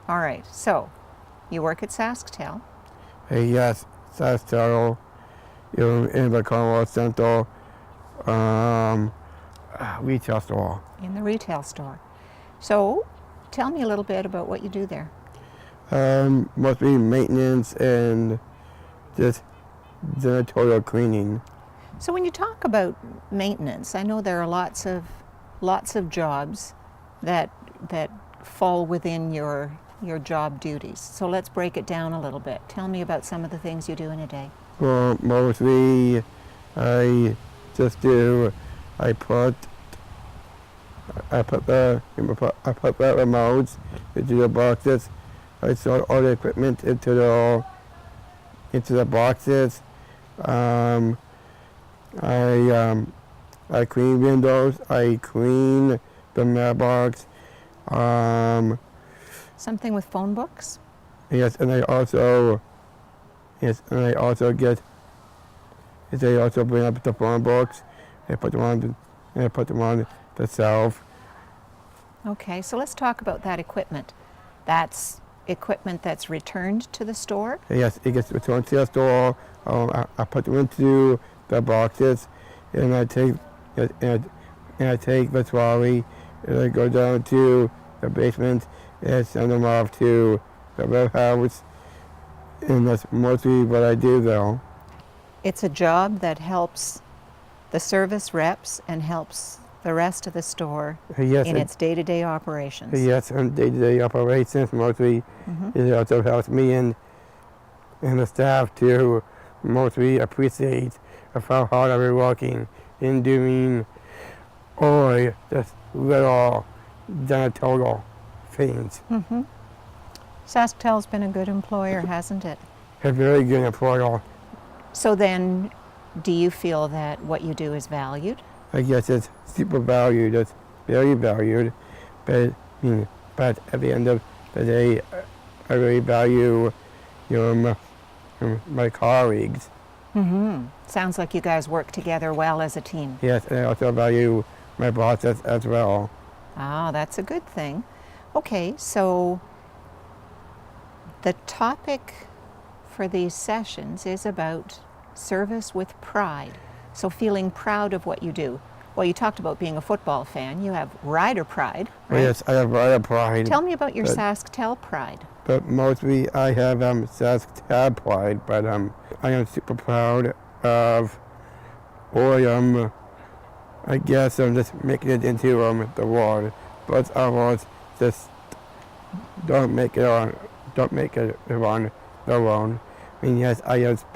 All right, so you work at SaskTel. Yes, SaskTel, in the Cornwall Central retail store. In the retail store. So tell me a little bit about what you do there. Mostly maintenance and just janitorial cleaning. So when you talk about maintenance, I know there are lots of jobs that fall within your job duties. So let's break it down a little bit. Tell me about some of the things you do in a day. Well, mostly I just do, I put the remotes into the boxes. I sort all the equipment into the boxes. I clean windows. I clean the mailbox. Something with phone books? Yes, and I also bring up the phone books. I put them on the shelf. Okay, so let's talk about that equipment. That's equipment that's returned to the store? Yes, it gets returned to the store. I put them into the boxes, and I take the trolley, and I go down to the basement and send them off to the warehouse. And that's mostly what I do, though. It's a job that helps the service reps and helps the rest of the store in its day-to-day operations. Yes, and day-to-day operations mostly. It also helps me and the staff to mostly appreciate how hard I've been working in doing all just little janitorial things. SaskTel's been a good employer, hasn't it? A very good employer. So then, do you feel that what you do is valued? I guess it's super valued. It's very valued, but at the end of the day, I really value my colleagues. Sounds like you guys work together well as a team. Yes, and I also value my bosses as well. Ah, that's a good thing. Okay, so the topic for these sessions is about service with pride. So feeling proud of what you do. Well, you talked about being a football fan. You have rider pride, right? Yes, I have rider pride. Tell me about your SaskTel pride. But mostly I have SaskTel pride, but I am super proud of, I guess I'm just making it into the world. But others just don't make it on their own. I mean, yes, I have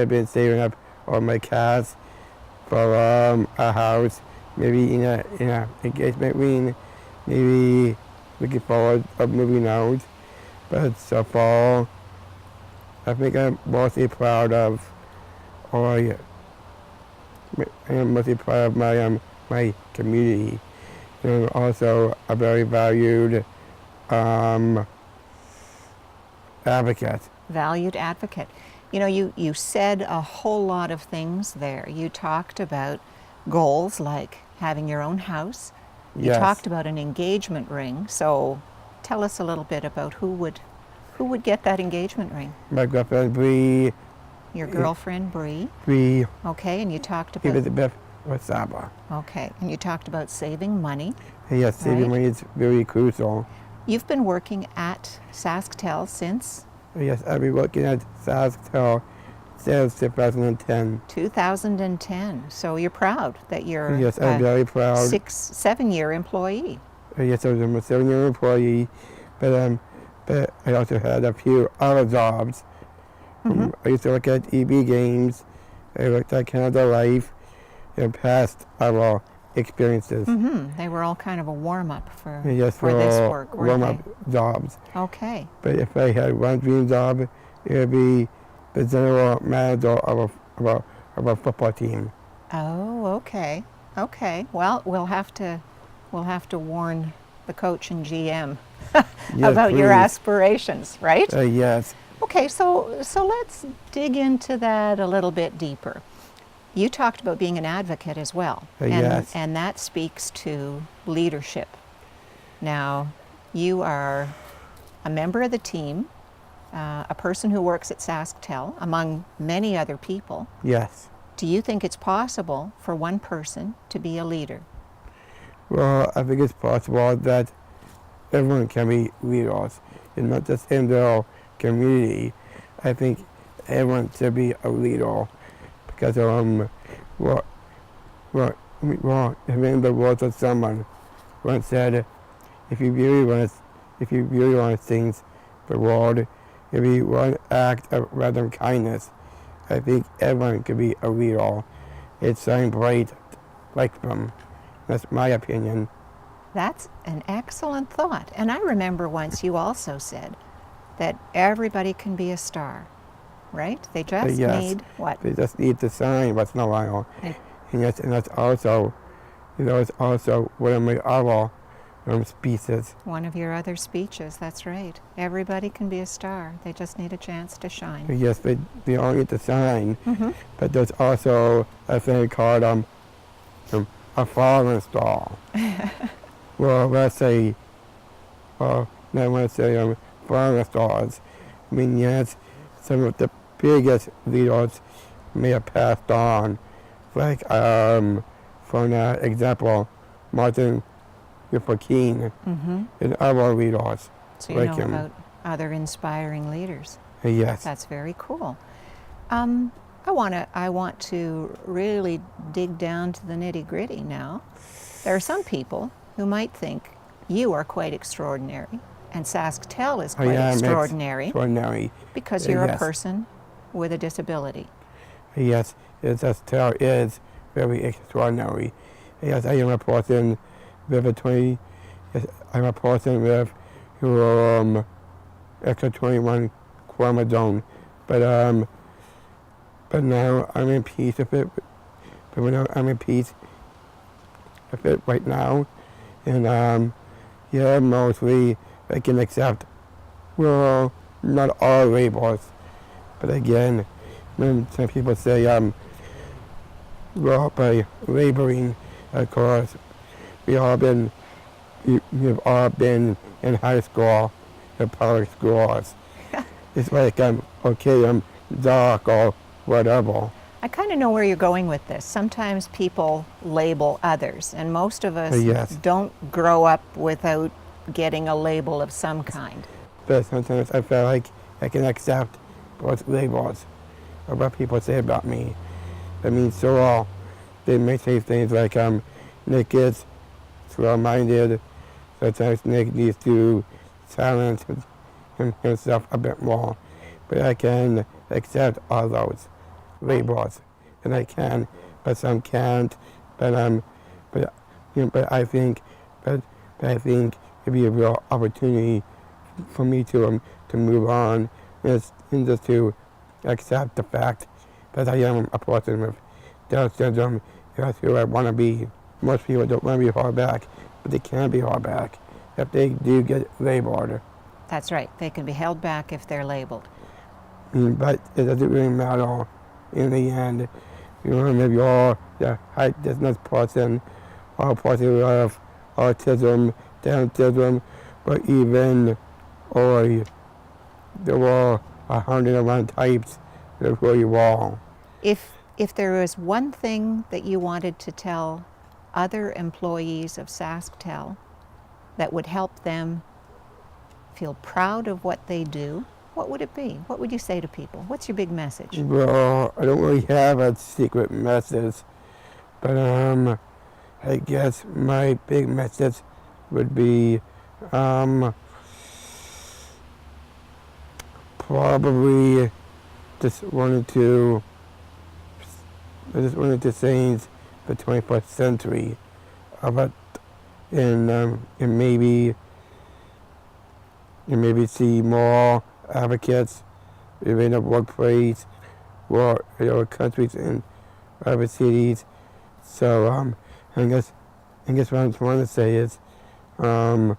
been saving up all my cash for a house, maybe in a engagement ring, maybe looking forward of moving out. But so far, I think I'm mostly proud of, I am mostly proud of my community. And also a very valued advocate. Valued advocate. You know, you said a whole lot of things there. You talked about goals like having your own house. You talked about an engagement ring. So tell us a little bit about who would get that engagement ring. My girlfriend Bree. Your girlfriend Bree. Bree. Okay, and you talked about Elizabeth Wasaba. Okay, and you talked about saving money. Yes, saving money is very crucial. You've been working at SaskTel since? Yes, I've been working at SaskTel since 2010. 2010. So you're proud that you're yes, I'm very proud. 7-year employee. Yes, I was a 7-year employee, but I also had a few other jobs. I used to work at EB Games. I worked at Canada Life in past other experiences. They were all kind of a warm-up for this work, weren't warm-up jobs. Okay. But if I had one dream job, it would be the general manager of a football team. Oh, okay. Okay. Well, we'll have to warn the coach and GM about your aspirations, right? Yes. Okay, so let's dig into that a little bit deeper. You talked about being an advocate as well, and that speaks to leadership. Now, you are a member of the team, a person who works at SaskTel, among many other people. Yes. Do you think it's possible for one person to be a leader? Well, I think it's possible that everyone can be leaders, and not just in their community. I think everyone should be a leader because in the words of someone once said, if you really want to change the world, if you want to act of random kindness, I think everyone could be a leader. It sounds bright like them. That's my opinion. That's an excellent thought. And I remember once you also said that everybody can be a star, right? They just need what? They just need to sign what's not wrong. And that's also one of my other speeches. One of your other speeches, that's right. Everybody can be a star. They just need a chance to shine. Yes, they all need to sign. Mm-hmm. But there's also a thing called a fallen star. Well, let's say fallen stars. I mean, yes, some of the biggest leaders may have passed on. Like, for example, Martin Luther King and other leaders. So you know about other inspiring leaders. Yes. That's very cool. I want to really dig down to the nitty-gritty now. There are some people who might think you are quite extraordinary, and SaskTel is quite extraordinary because you're a person with a disability. Yes, SaskTel is very extraordinary. Yes, I am a person with I'm a person with extra 21 chromosome, but now I'm in peace with it. But I'm in peace with it right now, and mostly I can accept, well, not all labels, but again, when some people say by labeling, of course, we've all been in high school, in public schools. It's like I'm dark or whatever. I kind of know where you're going with this. Sometimes people label others, and most of us don't grow up without getting a label of some kind. But sometimes I feel like I can accept both labels of what people say about me. I mean, they may say things like Nick is slow-minded. Sometimes Nick needs to silence himself a bit more. But I can accept all those labels, and I can, but some can't. But I think it'd be a real opportunity for me to move on and just to accept the fact that I am a person with Down syndrome. That's who I want to be. Most people don't want to be held back, but they can be held back if they do get labeled. That's right. They can be held back if they're labeled. But it doesn't really matter in the end. If you're the high distance person or a person who has autism, Down syndrome, or there were 101 types of who you are. If there was one thing that you wanted to tell other employees of SaskTel that would help them feel proud of what they do, what would it be? What would you say to people? What's your big message? Well, I don't really have a secret message, but I guess my big message would be probably just wanted to change the 21st century of it, and maybe see more advocates in the workplace or countries and other cities. So I guess what I'm trying to say is somewhere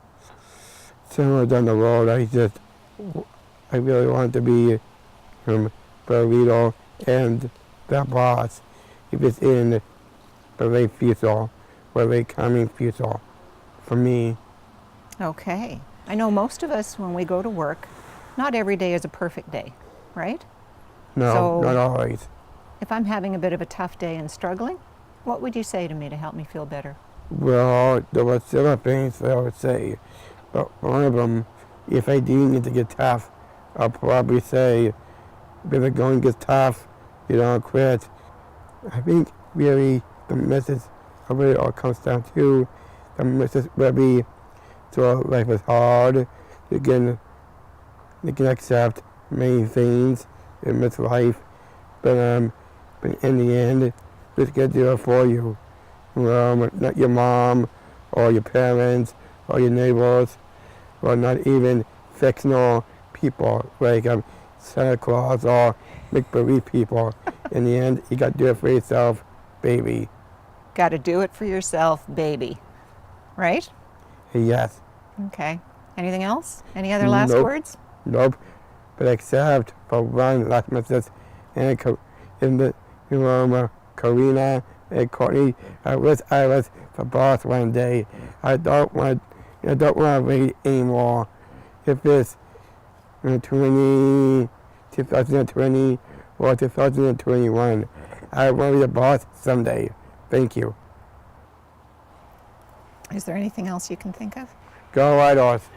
down the road I really want to be the leader and the boss if it's in the late future or late coming future for me. Okay. I know most of us, when we go to work, not every day is a perfect day, right? No, So- not always. If I'm having a bit of a tough day and struggling, what would you say to me to help me feel better? Well, there were several things that I would say, but one of them, if I do need to get tough, I'll probably say, if it going gets tough, you don't quit. I think really the message of it all comes down to the message will be, so life is hard, you can accept many things in this life, but in the end, it's gonna do it for you. Not your mom, or your parents, or your neighbors, or not even fictional people like Santa Claus or make-believe people. In the end, you got to do it for yourself, baby. Got to do it for yourself, baby. Right? Yes. Okay. Anything else? Any other last Nope. words? Nope. But except for one last message, and Karina and Courtney, I was the boss one day. I don't want to wait anymore. If it's 2020 or 2021, I want to be the boss someday. Thank you. Is there anything else you can think of? Go White Horse.